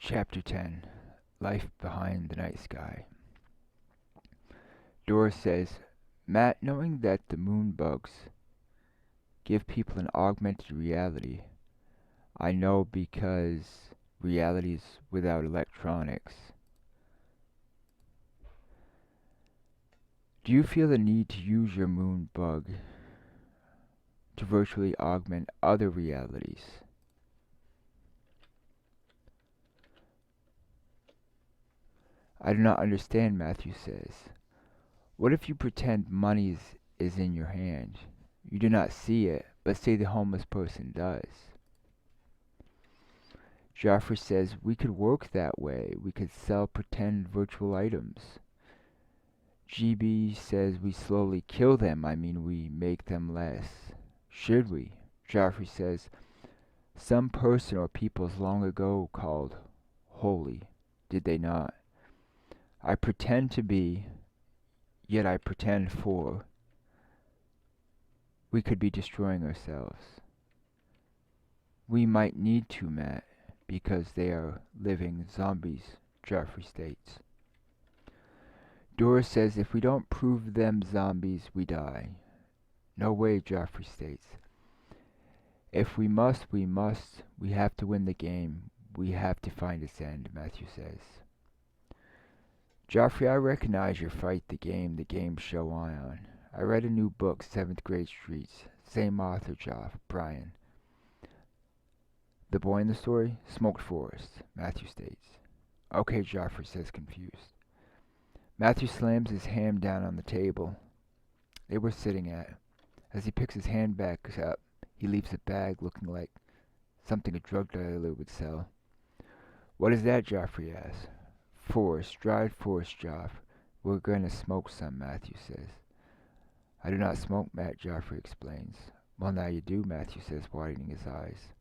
Chapter 10 Life Behind the Night Sky. Dora says, Matt, knowing that the moon bugs give people an augmented reality, I know because reality is without electronics. Do you feel the need to use your moon bug to virtually augment other realities? I do not understand, Matthew says. What if you pretend money is in your hand? You do not see it, but say the homeless person does. Joffrey says we could work that way. We could sell pretend virtual items. GB says we slowly kill them. I mean, we make them less. Should we? Joffrey says some person or peoples long ago called holy, did they not? I pretend to be, yet I pretend for. We could be destroying ourselves. We might need to, Matt, because they are living zombies, Joffrey states. Dora says if we don't prove them zombies, we die. No way, Joffrey states. If we must, we must. We have to win the game. We have to find its end, Matthew says. Joffrey, I recognize your fight, the game show on. I read a new book, 7th Grade Streets. Same author, Brian. The boy in the story? Smoked Forest, Matthew states. Okay, Joffrey says, confused. Matthew slams his hand down on the table they were sitting at. As he picks his hand back up, he leaves a bag looking like something a drug dealer would sell. What is that, Joffrey asks. Forest, dried forest, Joff. We're going to smoke some, Matthew says. I do not smoke, Matt, Joffrey explains. Well, now you do, Matthew says, widening his eyes.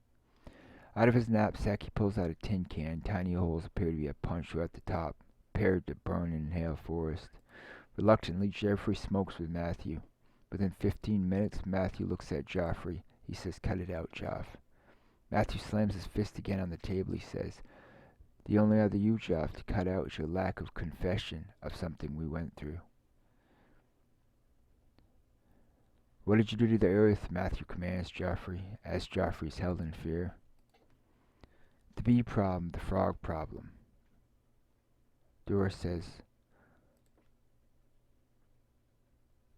Out of his knapsack, he pulls out a tin can. Tiny holes appear to be a punch at the top, prepared to burn and inhale forest. Reluctantly, Joffrey smokes with Matthew. Within 15 minutes, Matthew looks at Joffrey. He says, cut it out, Joff. Matthew slams his fist again on the table. He says, the only other you, Joff, to cut out is your lack of confession of something we went through. What did you do to the earth? Matthew commands Joffrey, as Joffrey is held in fear. The bee problem, the frog problem. Dora says,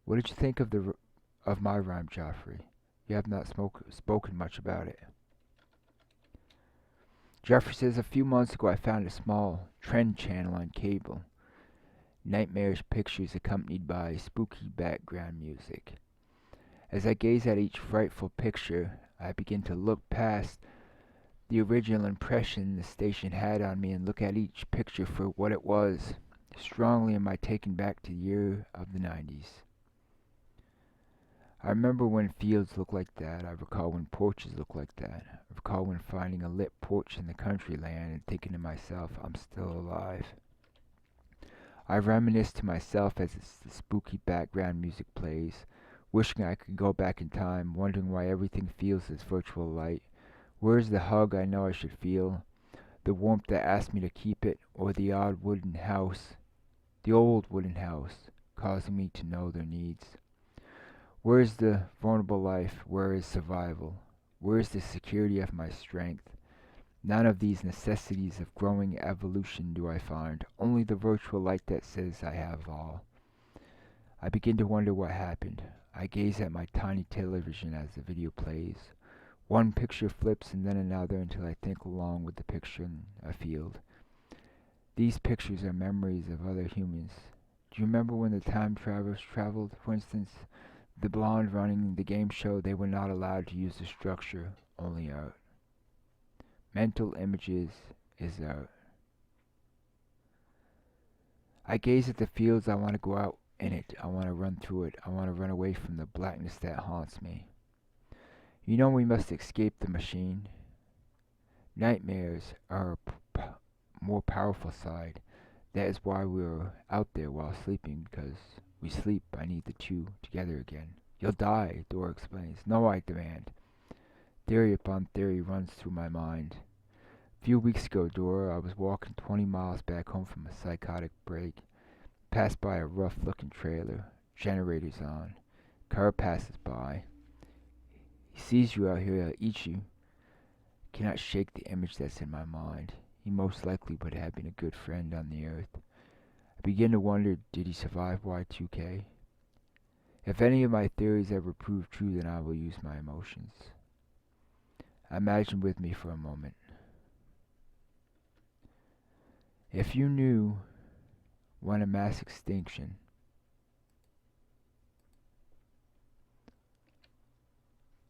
what did you think of my rhyme, Joffrey? You have not spoken much about it. Joffrey says, a few months ago I found a small trend channel on cable. Nightmarish pictures accompanied by spooky background music. As I gaze at each frightful picture, I begin to look past the original impression the station had on me and look at each picture for what it was. Strongly am I taken back to the year of the 90s. I remember when fields looked like that. I recall when porches looked like that. I recall when finding a lit porch in the country land and thinking to myself, I'm still alive. I reminisce to myself as the spooky background music plays, wishing I could go back in time, wondering why everything feels this virtual light. Where's the hug I know I should feel? The warmth that asked me to keep it, or the old wooden house, causing me to know their needs? Where is the vulnerable life? Where is survival? Where is the security of my strength? None of these necessities of growing evolution do I find, only the virtual light that says I have all. I begin to wonder what happened. I gaze at my tiny television as the video plays. One picture flips and then another until I think along with the picture in a field. These pictures are memories of other humans. Do you remember when the time travelers traveled, for instance? The blonde running the game show, they were not allowed to use the structure, only art. Mental images is art. I gaze at the fields, I want to go out in it, I want to run through it, I want to run away from the blackness that haunts me. You know we must escape the machine. Nightmares are a more powerful side. That is why we're out there while sleeping, because we sleep. I need the two together again. You'll die, Dora explains. No, I demand. Theory upon theory runs through my mind. few weeks ago, Dora, I was walking 20 miles back home from a psychotic break. Passed by a rough-looking trailer. Generators on. Car passes by. He sees you out here, he'll eat you. Cannot shake the image that's in my mind. He most likely would have been a good friend on the earth. I begin to wonder, did he survive Y2K? If any of my theories ever prove true, then I will use my emotions. Imagine with me for a moment. If you knew when a mass extinction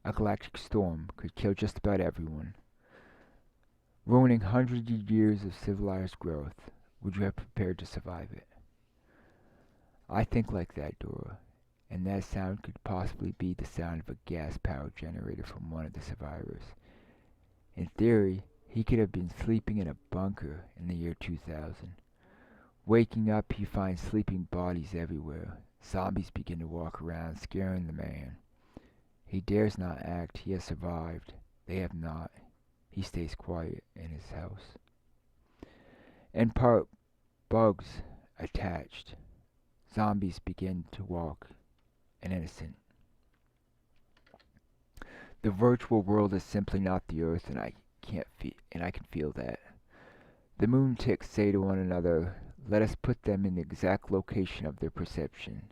a galactic storm could kill just about everyone, ruining hundreds of years of civilized growth, would you have prepared to survive it? I think like that, Dora, and that sound could possibly be the sound of a gas-powered generator from one of the survivors. In theory, he could have been sleeping in a bunker in the year 2000. Waking up, he finds sleeping bodies everywhere. Zombies begin to walk around, scaring the man. He dares not act. He has survived. They have not. He stays quiet in his house. In part, bugs attached. Zombies begin to walk, an innocent. The virtual world is simply not the earth, and I can feel that. The moon ticks say to one another, let us put them in the exact location of their perception.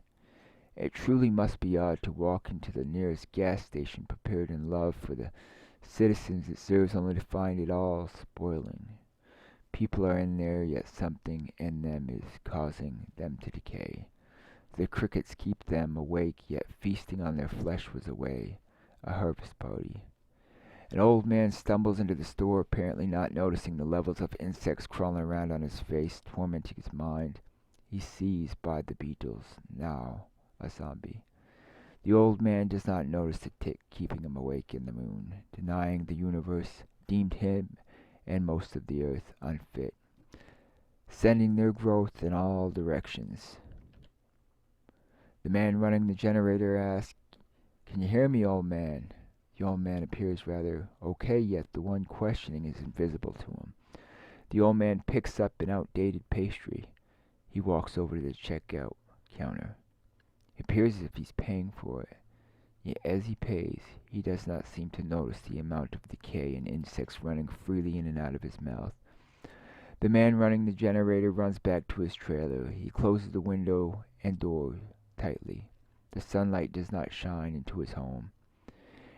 It truly must be odd to walk into the nearest gas station prepared in love for the citizens it serves, only to find it all spoiling. People are in there, yet something in them is causing them to decay. The crickets keep them awake, yet feasting on their flesh was a harvest party. An old man stumbles into the store, apparently not noticing the levels of insects crawling around on his face, tormenting his mind. He sees by the beetles, now a zombie. The old man does not notice the tick keeping him awake in the moon, denying the universe, deemed him and most of the earth unfit, sending their growth in all directions. The man running the generator asks, can you hear me, old man? The old man appears rather okay, yet the one questioning is invisible to him. The old man picks up an outdated pastry. He walks over to the checkout counter. It appears as if he's paying for it. Yet as he pays, he does not seem to notice the amount of decay and insects running freely in and out of his mouth. The man running the generator runs back to his trailer. He closes the window and door tightly. The sunlight does not shine into his home.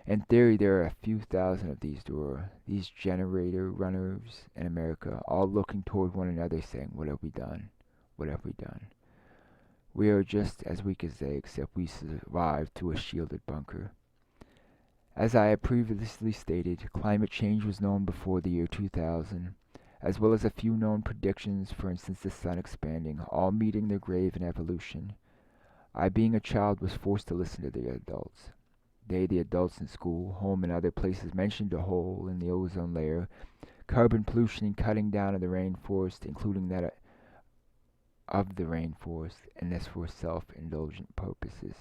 In theory, there are a few thousand of these generator runners in America, all looking toward one another saying, what have we done? What have we done? We are just as weak as they, except we survived to a shielded bunker. As I have previously stated, climate change was known before the year 2000, as well as a few known predictions, for instance the sun expanding, all meeting their grave in evolution. I, being a child, was forced to listen to the adults. They, the adults in school, home, and other places, mentioned a hole in the ozone layer, carbon pollution and cutting down of the rainforest, including that of the rainforest, and this for self-indulgent purposes.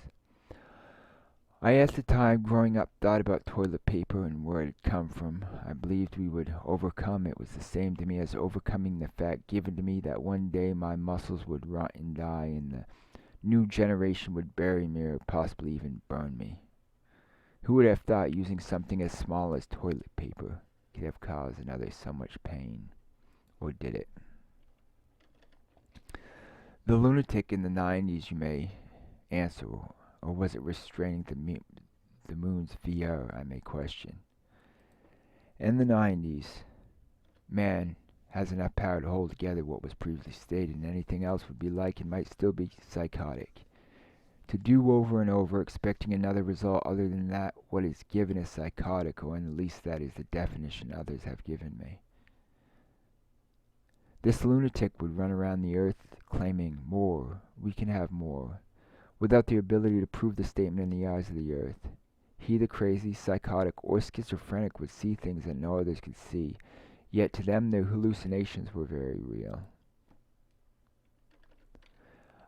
I, at the time growing up, thought about toilet paper and where it had come from. I believed we would overcome it. Was the same to me as overcoming the fact given to me that one day my muscles would rot and die, and the new generation would bury me or possibly even burn me. Who would have thought using something as small as toilet paper could have caused another so much pain? Or did it? The lunatic in the 90s, you may answer, or was it restraining the moon's VR, I may question. In the 90s, man has enough power to hold together what was previously stated, and anything else would be like and might still be psychotic. To do over and over, expecting another result other than that what is given is psychotic, or at least that is the definition others have given me. This lunatic would run around the earth claiming more, we can have more, without the ability to prove the statement in the eyes of the earth. He, the crazy, psychotic, or schizophrenic, would see things that no others could see, yet to them their hallucinations were very real.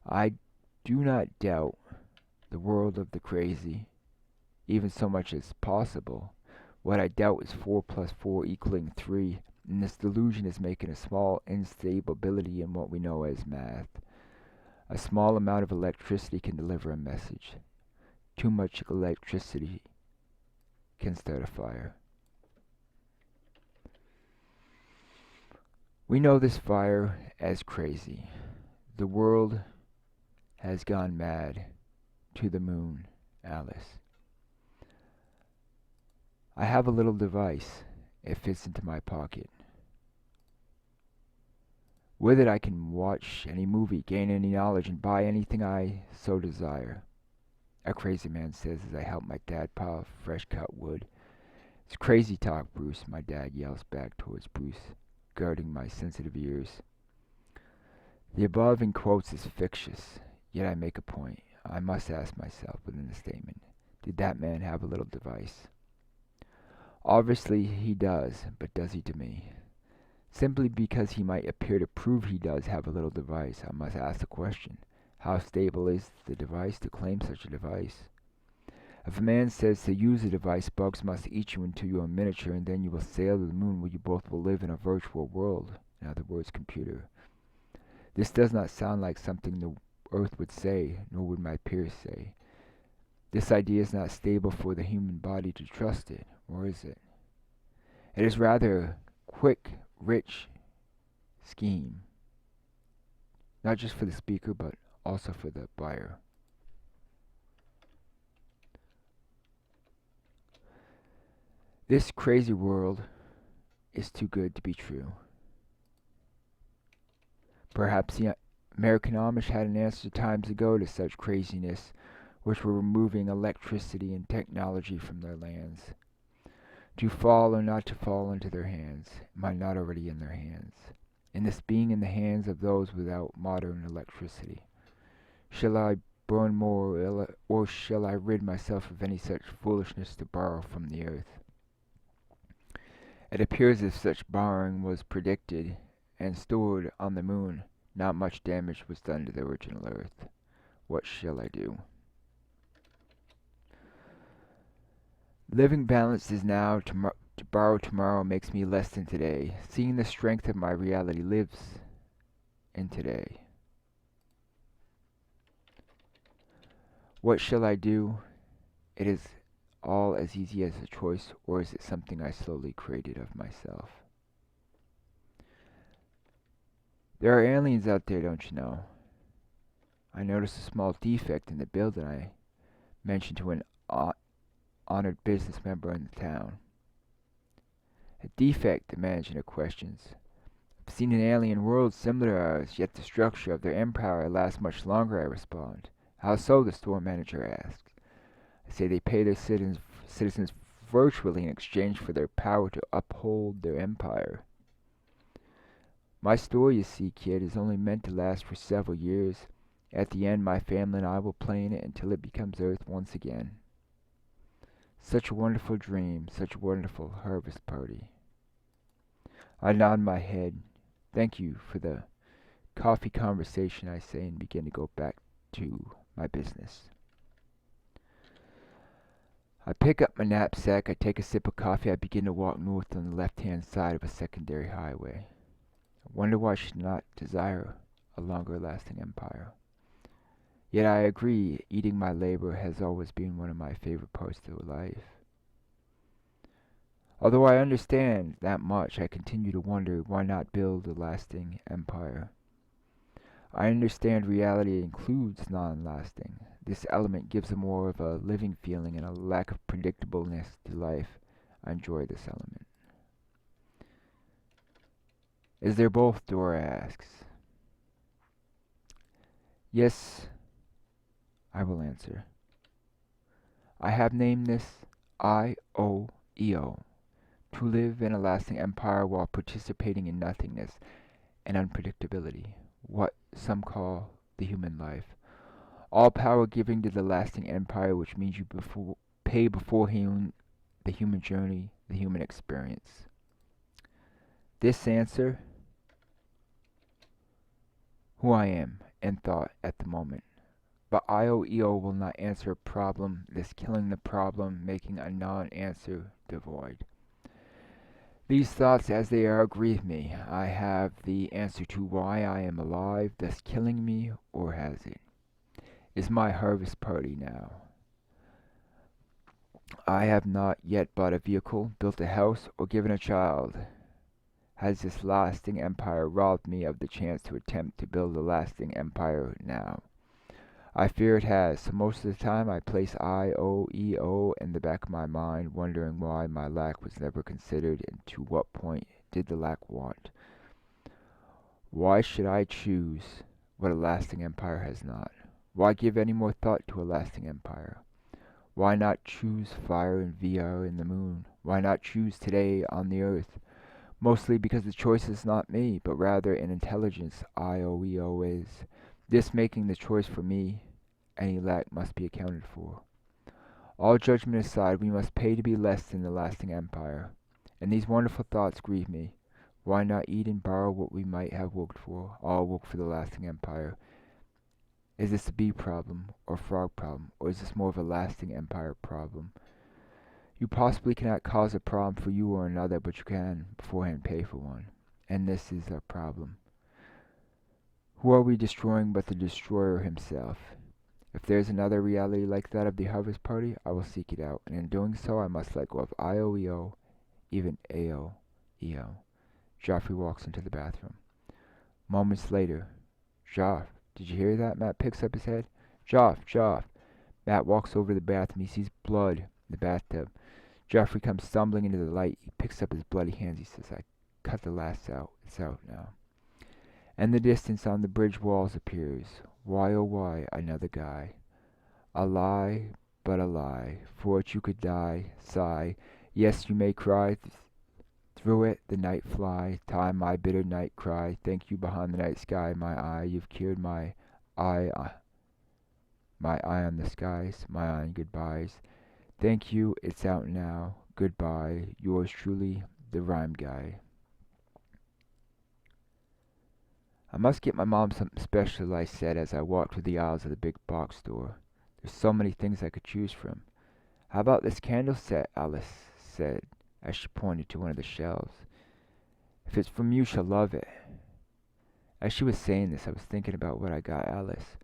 I do not doubt the world of the crazy, even so much as possible. What I doubt is 4 plus 4 equaling 3, And this delusion is making a small instability in what we know as math. A small amount of electricity can deliver a message. Too much electricity can start a fire. We know this fire as crazy. The world has gone mad. To the moon, Alice. I have a little device. It fits into my pocket. With it I can watch any movie, gain any knowledge, and buy anything I so desire. A crazy man says as I help my dad pile fresh cut wood. It's crazy talk, Bruce, my dad yells back towards Bruce, guarding my sensitive ears. The above in quotes is fictitious, yet I make a point. I must ask myself within the statement, did that man have a little device? Obviously he does, but does he to me? Simply because he might appear to prove he does have a little device, I must ask the question, how stable is the device to claim such a device? If a man says to use a device, bugs must eat you until you are miniature, and then you will sail to the moon where you both will live in a virtual world. In other words, computer. This does not sound like something the Earth would say, nor would my peers say. This idea is not stable for the human body to trust it, or is it? It is rather a quick, rich scheme, not just for the speaker, but also for the buyer. This crazy world is too good to be true. Perhaps the American Amish had an answer times ago to such craziness, which were removing electricity and technology from their lands. To fall or not to fall into their hands, am I not already in their hands? And this being in the hands of those without modern electricity. Shall I burn more, or shall I rid myself of any such foolishness to borrow from the earth? It appears as if such borrowing was predicted and stored on the moon. Not much damage was done to the original earth. What shall I do? Living balanced is now, to borrow tomorrow makes me less than today. Seeing the strength of my reality lives in today. What shall I do? It is all as easy as a choice, or is it something I slowly created of myself? There are aliens out there, don't you know? I noticed a small defect in the building I mentioned to an honored business member in the town. A defect, the manager questions. I've seen an alien world similar to ours, yet the structure of their empire lasts much longer, I respond. How so, the store manager asks. I say they pay their citizens virtually in exchange for their power to uphold their empire. My store, you see, kid, is only meant to last for several years. At the end, my family and I will play in it until it becomes Earth once again. Such a wonderful dream, such a wonderful harvest party. I nod my head. Thank you for the coffee conversation, I say, and begin to go back to my business. I pick up my knapsack, I take a sip of coffee, I begin to walk north on the left-hand side of a secondary highway. I wonder why I should not desire a longer-lasting empire. Yet I agree, eating my labor has always been one of my favorite parts of life. Although I understand that much, I continue to wonder why not build a lasting empire. I understand reality includes non-lasting. This element gives a more of a living feeling and a lack of predictableness to life. I enjoy this element. Is there both? Dora asks. Yes, I will answer. I have named this IOEO, to live in a lasting empire while participating in nothingness and unpredictability, what some call the human life. All power giving to the lasting empire, which means you pay beforehand the human journey, the human experience. This answer, who I am and thought at the moment. But IOEO will not answer a problem, thus killing the problem, making a non-answer devoid. These thoughts as they are grieve me. I have the answer to why I am alive, thus killing me, or has it? Is my harvest party now. I have not yet bought a vehicle, built a house, or given a child. Has this lasting empire robbed me of the chance to attempt to build a lasting empire now? I fear it has, so most of the time I place I-O-E-O in the back of my mind, wondering why my lack was never considered and to what point did the lack want. Why should I choose what a lasting empire has not? Why give any more thought to a lasting empire? Why not choose fire and VR in the moon? Why not choose today on the earth? Mostly because the choice is not me, but rather an intelligence I-O-E-O is. This making the choice for me, any lack must be accounted for. All judgment aside, we must pay to be less than the lasting empire. And these wonderful thoughts grieve me. Why not eat and borrow what we might have worked for, all work for the lasting empire? Is this a bee problem, or frog problem, or is this more of a lasting empire problem? You possibly cannot cause a problem for you or another, but you can beforehand pay for one. And this is our problem. Who are we destroying but the destroyer himself? If there is another reality like that of the harvest party, I will seek it out, and in doing so I must let go of I-O-E-O, even A-O-E-O. Joffrey walks into the bathroom. Moments later, Joff, did you hear that? Matt picks up his head. Joff. Matt walks over to the bathroom. He sees blood in the bathtub. Joffrey comes stumbling into the light. He picks up his bloody hands. He says, I cut the last out. It's out now. And the distance on the bridge walls appears. Why, oh why, another guy. A lie, but a lie. For which you could die, sigh. Yes, you may cry. Through it, the night fly. Time, my bitter night cry. Thank you behind the night sky, my eye. You've cured my eye. My eye on the skies. My eye on goodbyes. Thank you, it's out now. Goodbye. Yours truly, the rhyme guy. I must get my mom something special, I said as I walked through the aisles of the big box store. There's so many things I could choose from. How about this candle set? Alice said as she pointed to one of the shelves. If it's from you, she'll love it. As she was saying this, I was thinking about what I got Alice.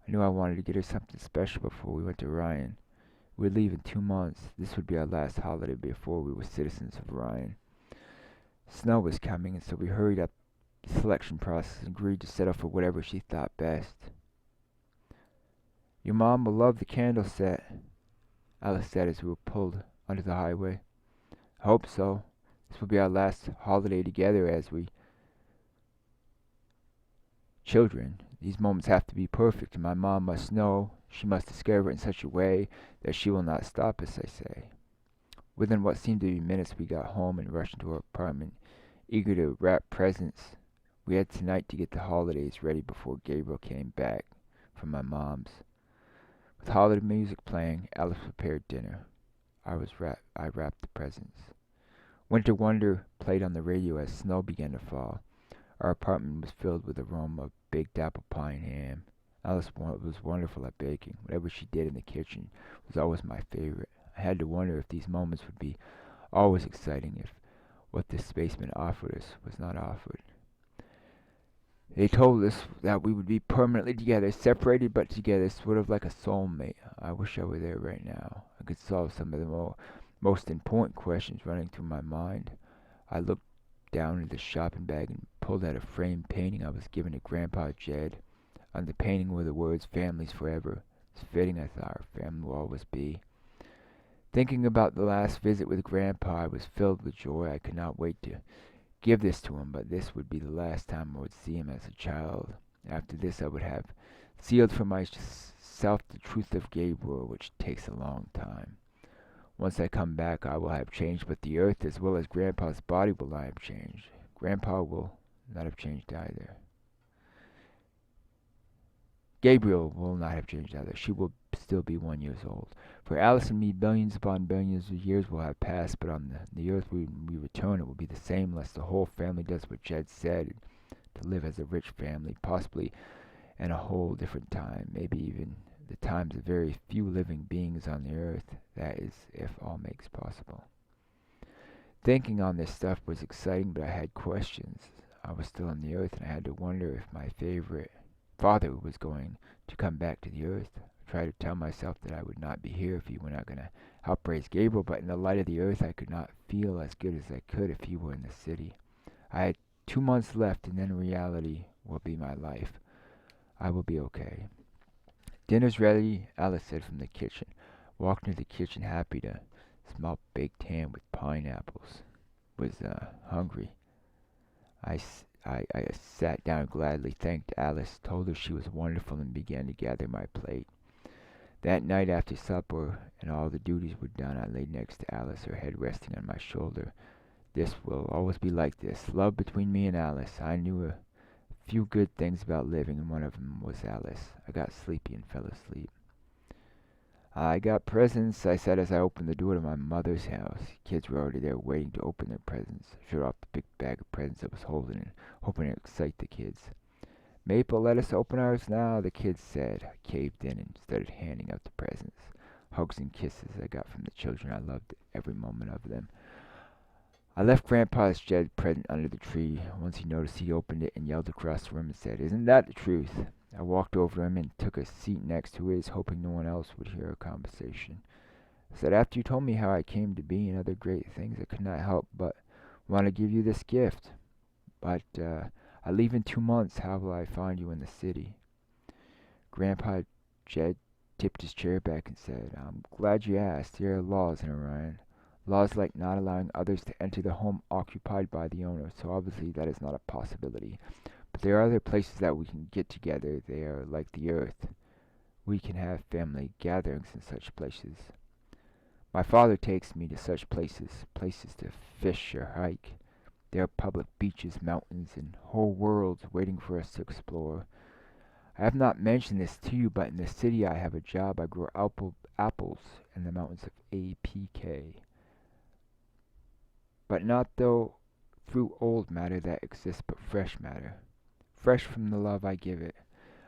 I knew I wanted to get her something special before we went to Ryan. We would leave in 2 months. This would be our last holiday before we were citizens of Ryan. Snow was coming, and so we hurried up the selection process and agreed to settle for whatever she thought best. Your mom will love the candle set, Alice said as we were pulled onto the highway. I hope so. This will be our last holiday together as we children. These moments have to be perfect, and my mom must know. She must discover it in such a way that she will not stop us, I say. Within what seemed to be minutes, we got home and rushed into our apartment, eager to wrap presents. We had tonight to get the holidays ready before Gabriel came back from my mom's. With holiday music playing, Alice prepared dinner. I wrapped the presents. Winter Wonder played on the radio as snow began to fall. Our apartment was filled with the aroma of baked apple pie and ham. Alice was wonderful at baking. Whatever she did in the kitchen was always my favorite. I had to wonder if these moments would be always exciting, if what this spaceman offered us was not offered. They told us that we would be permanently together, separated but together, sort of like a soulmate. I wish I were there right now. I could solve some of the most important questions running through my mind. I looked down into the shopping bag and pulled out a framed painting I was given to Grandpa Jed. On the painting were the words, "Families forever." It's fitting, I thought, our family will always be. Thinking about the last visit with Grandpa, I was filled with joy. I could not wait to give this to him, but this would be the last time I would see him as a child. After this, I would have sealed for myself the truth of Gabriel, which takes a long time. Once I come back, I will have changed, but the earth as well as Grandpa's body will not have changed. Grandpa will not have changed either. Gabriel will not have changed either. She will still be 1 year old. For Alice and me, billions upon billions of years will have passed, but on the earth when we return, it will be the same unless the whole family does what Jed said, to live as a rich family, possibly in a whole different time, maybe even the times of very few living beings on the earth. That is, if all makes possible. Thinking on this stuff was exciting, but I had questions. I was still on the earth, and I had to wonder if my favorite father was going to come back to the earth. I tried to tell myself that I would not be here if he were not going to help raise Gabriel, but in the light of the earth, I could not feel as good as I could if he were in the city. I had 2 months left, and then reality will be my life. I will be okay. Dinner's ready, Alice said from the kitchen. Walked into the kitchen happy to smell baked ham with pineapples. Was hungry. I sat down gladly, thanked Alice, told her she was wonderful, and began to gather my plate. That night after supper and all the duties were done, I lay next to Alice, her head resting on my shoulder. This will always be like this. Love between me and Alice. I knew a few good things about living, and one of them was Alice. I got sleepy and fell asleep. I got presents, I said as I opened the door to my mother's house. Kids were already there waiting to open their presents. I showed off the big bag of presents I was holding and hoping to excite the kids. Maple, let us open ours now, the kids said. I caved in and started handing out the presents. Hugs and kisses I got from the children. I loved every moment of them. I left Grandpa's shed present under the tree. Once he noticed, he opened it and yelled across the room and said, "Isn't that the truth?" I walked over to him and took a seat next to his, hoping no one else would hear our conversation. I said, "After you told me how I came to be and other great things, I could not help but want to give you this gift. But I leave in 2 months. How will I find you in the city?" Grandpa Jed tipped his chair back and said, "I'm glad you asked. There are laws in Orion. Laws like not allowing others to enter the home occupied by the owner, so obviously that is not a possibility. But there are other places that we can get together. They are like the earth. We can have family gatherings in such places. My father takes me to such places, places to fish or hike. There are public beaches, mountains, and whole worlds waiting for us to explore. I have not mentioned this to you, but in the city I have a job. I grow apples in the mountains of APK. But not though through old matter that exists, but fresh matter. Fresh from the love I give it.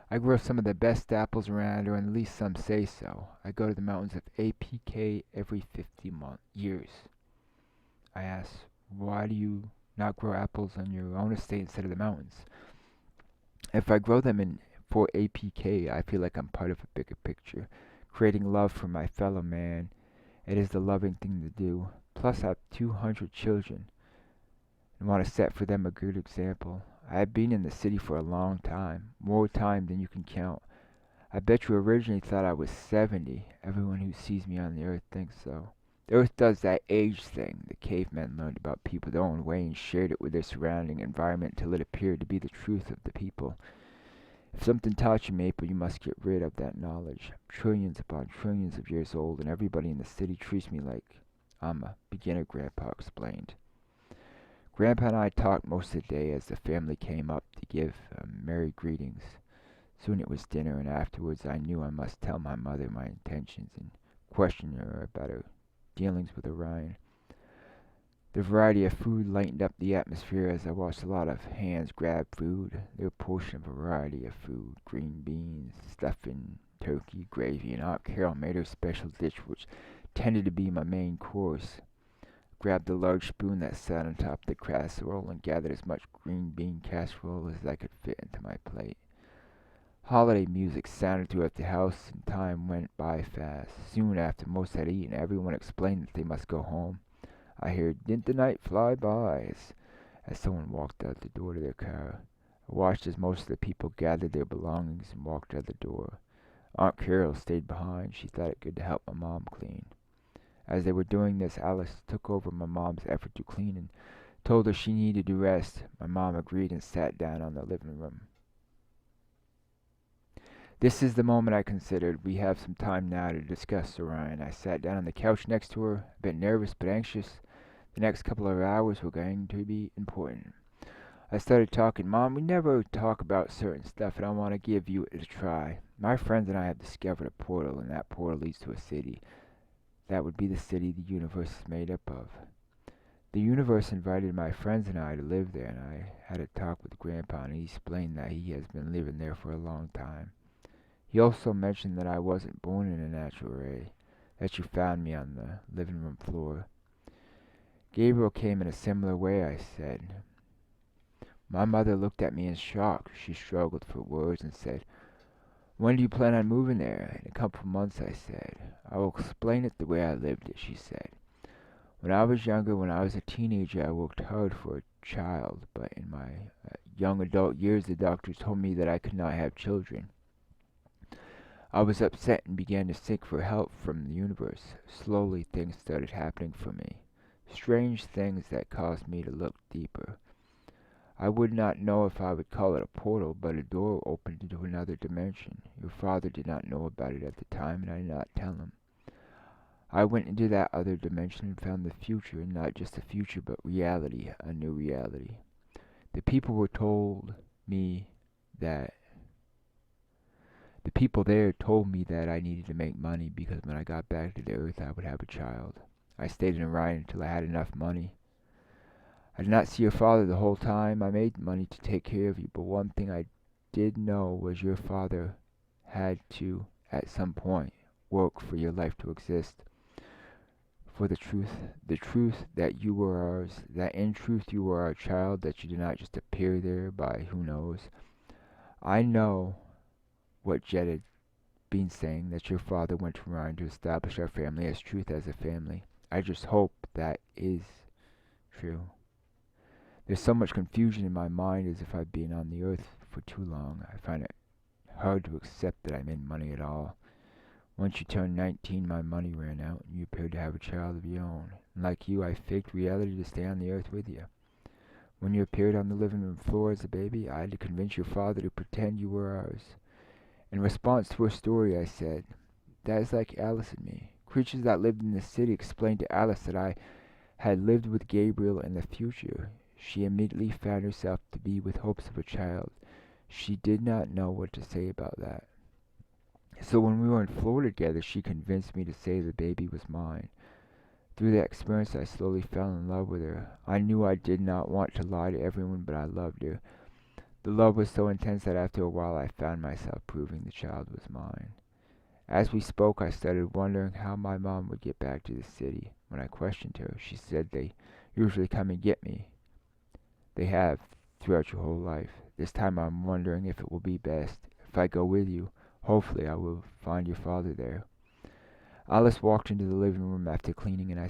I grow some of the best apples around, or at least some say so. I go to the mountains of APK every 50 years. I ask, why do you not grow apples on your own estate instead of the mountains? If I grow them for APK, I feel like I'm part of a bigger picture, creating love for my fellow man. It is the loving thing to do. Plus, I have 200 children and want to set for them a good example. I have been in the city for a long time, more time than you can count. I bet you originally thought I was 70. Everyone who sees me on the earth thinks so. The earth does that age thing. The cavemen learned about people their own way and shared it with their surrounding environment until it appeared to be the truth of the people. If something taught you, Maple, you must get rid of that knowledge. Trillions upon trillions of years old, and everybody in the city treats me like I'm a beginner, Grandpa explained. Grandpa and I talked most of the day as the family came up to give merry greetings. Soon it was dinner, and afterwards I knew I must tell my mother my intentions and question her about her dealings with Orion. The variety of food lightened up the atmosphere as I watched a lot of hands grab food. Their portion of a variety of food: green beans, stuffing, turkey, gravy, and Aunt Carol made her special dish, which tended to be my main course. Grabbed the large spoon that sat on top of the casserole and gathered as much green bean casserole as I could fit into my plate. Holiday music sounded throughout the house, and time went by fast. Soon after most had eaten, everyone explained that they must go home. I heard, "Didn't the night fly by?" as someone walked out the door to their car. I watched as most of the people gathered their belongings and walked out the door. Aunt Carol stayed behind. She thought it good to help my mom clean. As they were doing this, Alice took over my mom's effort to clean and told her she needed to rest. My mom agreed and sat down on the living room. This is the moment I considered. We have some time now to discuss Orion. I sat down on the couch next to her, a bit nervous but anxious. The next couple of hours were going to be important. I started talking. "Mom, we never talk about certain stuff, and I want to give you it a try. My friends and I have discovered a portal, and that portal leads to a city. That would be the city the universe is made up of. The universe invited my friends and I to live there, and I had a talk with Grandpa, and he explained that he has been living there for a long time. He also mentioned that I wasn't born in a natural ray, that you found me on the living room floor. Gabriel came in a similar way, I said. My mother looked at me in shock. She struggled for words and said, "When do you plan on moving there?" "In a couple of months," I said. "I will explain it the way I lived it," she said. "When I was younger, when I was a teenager, I worked hard for a child, but in my young adult years, the doctors told me that I could not have children. I was upset and began to seek for help from the universe. Slowly, things started happening for me. Strange things that caused me to look deeper. I would not know if I would call it a portal, but a door opened into another dimension. Your father did not know about it at the time, and I did not tell him. I went into that other dimension and found the future, and not just a future, but reality, a new reality. The people there told me that I needed to make money because when I got back to the earth, I would have a child. I stayed in Orion until I had enough money. I did not see your father the whole time. I made money to take care of you, but one thing I did know was your father had to, at some point, work for your life to exist. For the truth that you were ours, that in truth you were our child, that you did not just appear there by who knows. I know what Jed had been saying, that your father went to Orion to establish our family as truth as a family. I just hope that is true. There's so much confusion in my mind as if I've been on the earth for too long. I find it hard to accept that I made money at all. Once you turned 19, my money ran out, and you appeared to have a child of your own. And like you, I faked reality to stay on the earth with you. When you appeared on the living room floor as a baby, I had to convince your father to pretend you were ours. In response to her story, I said, "That is like Alice and me." Creatures that lived in the city explained to Alice that I had lived with Gabriel in the future. She immediately found herself to be with hopes of a child. She did not know what to say about that. So when we were in Florida together, she convinced me to say the baby was mine. Through that experience, I slowly fell in love with her. I knew I did not want to lie to everyone, but I loved her. The love was so intense that after a while I found myself proving the child was mine. As we spoke, I started wondering how my mom would get back to the city. When I questioned her, she said they usually come and get me. They have throughout your whole life. This time I'm wondering if it will be best. If I go with you, hopefully I will find your father there. Alice walked into the living room after cleaning, and I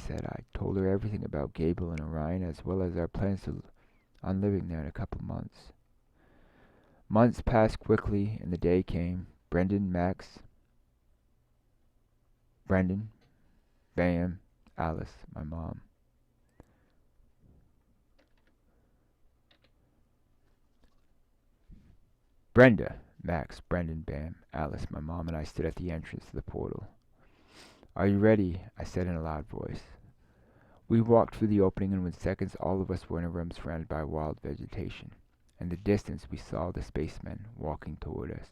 told her everything about Gable and Orion, as well as our plans on living there in a couple months. Months passed quickly, and the day came. Brendon, Max, Brendon, Bam, Alice, my mom. Brenda, Max, Brendon, Bam, Alice, my mom, and I stood at the entrance to the portal. "Are you ready?" I said in a loud voice. We walked through the opening, and within seconds all of us were in a room surrounded by wild vegetation. In the distance we saw the spacemen walking toward us.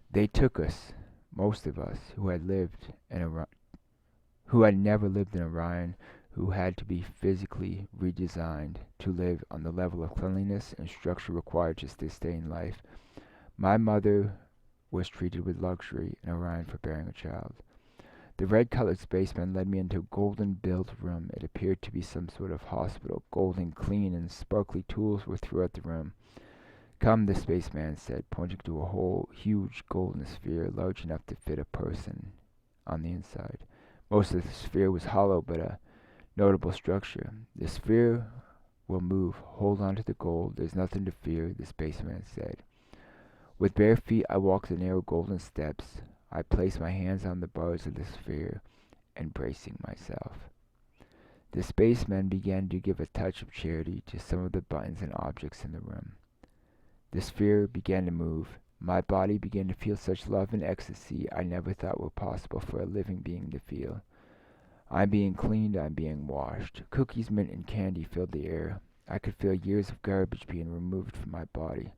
They took us, most of us, who had never lived in Orion, who had to be physically redesigned to live on the level of cleanliness and structure required to sustain life. My mother was treated with luxury in Orion for bearing a child. The red-colored spaceman led me into a golden-built room. It appeared to be some sort of hospital. Golden, clean, and sparkly tools were throughout the room. "Come," the spaceman said, pointing to a whole huge golden sphere large enough to fit a person on the inside. Most of the sphere was hollow, but a notable structure. "The sphere will move. Hold on to the gold. There's nothing to fear," the spaceman said. With bare feet, I walked the narrow golden steps. I placed my hands on the bars of the sphere, embracing myself. The spaceman began to give a touch of charity to some of the buttons and objects in the room. The sphere began to move. My body began to feel such love and ecstasy I never thought were possible for a living being to feel. I'm being cleaned, I'm being washed. Cookies, mint, and candy filled the air. I could feel years of garbage being removed from my body.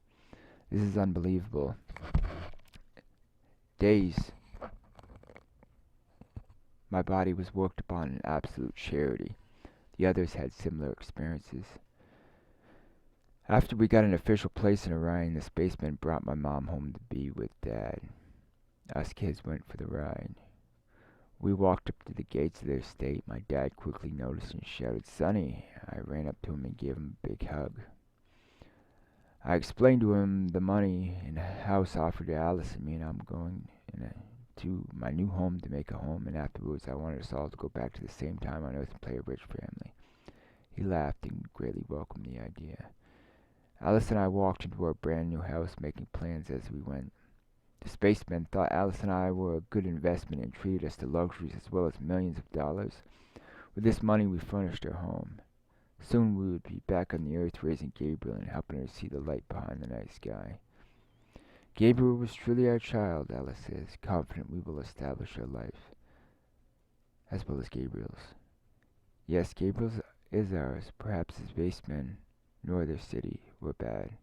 This is unbelievable. Days, my body was worked upon in absolute charity. The others had similar experiences. After we got an official place in Orion, the spaceman brought my mom home to be with Dad. Us kids went for the ride. We walked up to the gates of their estate. My dad quickly noticed and shouted, "Sonny!" I ran up to him and gave him a big hug. I explained to him the money in the house offered to Alice and me, and I'm going to my new home to make a home, and afterwards I wanted us all to go back to the same time on Earth and play a rich family. He laughed and greatly welcomed the idea. Alice and I walked into our brand new house, making plans as we went. The spacemen thought Alice and I were a good investment and treated us to luxuries as well as millions of dollars. With this money, we furnished our home. Soon we would be back on the Earth raising Gabriel and helping her see the light behind the night sky. Gabriel was truly our child, Alice says, confident we will establish our life, as well as Gabriel's. Yes, Gabriel's is ours. Perhaps the spacemen, nor their city, were bad.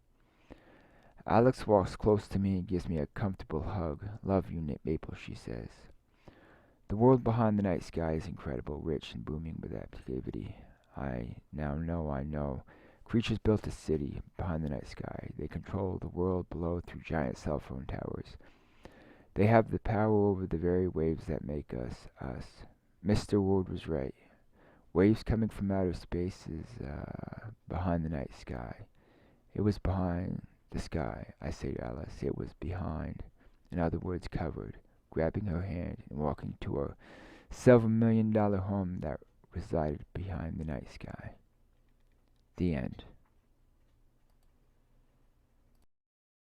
Alex walks close to me and gives me a comfortable hug. "Love you, Maple," she says. The world behind the night sky is incredible, rich and booming with activity. I know. Creatures built a city behind the night sky. They control the world below through giant cell phone towers. They have the power over the very waves that make us, us. Mr. Ward was right. Waves coming from outer space is behind the night sky. It was behind the sky, I say to Alice. It was behind. In other words, covered. Grabbing her hand and walking to our $7 million home that resided behind the night sky. The end.